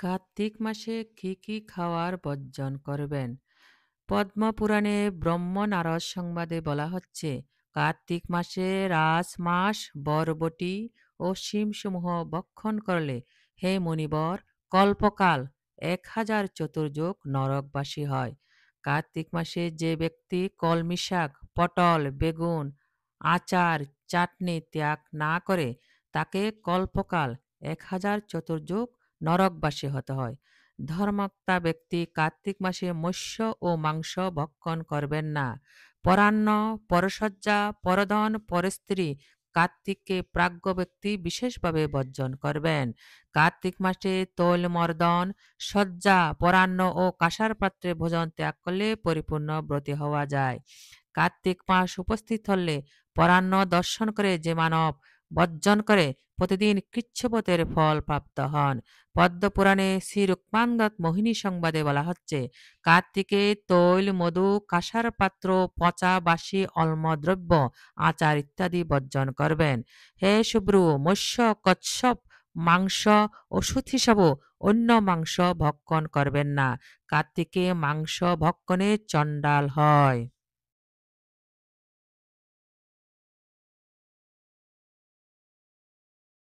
কার্তিক মাসে কি কি খাওয়ার বর্জন করবেন? পদ্মপুরাণে ব্রহ্ম নারদ সংবাদে বলা হচ্ছে, কার্তিক মাসে রাস মাস বরবটি ও শিমসমূহ ভক্ষণ করলে হে মুনিবর কল্পকাল 1000 চতুর্যুগ নরকবাসী হয়। কার্তিক মাসে যে ব্যক্তি কলমি শাক, পটল, বেগুন, আচার, চাটনি ত্যাগ না করে তাকে কল্পকাল 1000 চতুর্যুগ নরকবাসী হতে হয়। ধর্মাত্মা ব্যক্তি কার্তিক মাসে মৎস্য ও মাংস ভক্ষণ করবেন না। পরান্ন, পরসজ্জা, পরধন, পরস্ত্রী কার্তিককে প্রাজ্ঞ ব্যক্তি বিশেষভাবে বর্জন করবেন। কার্তিক মাসে তৈল মর্দন, সজ্জা, পরান্ন ও কাঁসার পাত্রে ভোজন ত্যাগ করলে পরিপূর্ণ ব্রতী হওয়া যায়। কার্তিক মাস উপস্থিত হলে পরান্ন দর্শন করে যে মানব বর্জন করে প্রতিদিন কৃচ্ছপথের ফল প্রাপ্ত হন। পদ্মপুরাণে শ্রী রুক্মাঙ্গদ মোহিনী সংবাদে বলা হচ্ছে, কার্তিকে তৈল, মধু, কাঁসার পাত্র, পচা বাসি অম্লদ্রব্য, আচার ইত্যাদি বর্জন করবেন। হে শুভ্রু, মৎস্য, কচ্ছপ মাংস ও সুথিসব অন্য মাংস ভক্ষণ করবেন না। কার্তিকে মাংস ভক্ষণে চণ্ডাল হয়।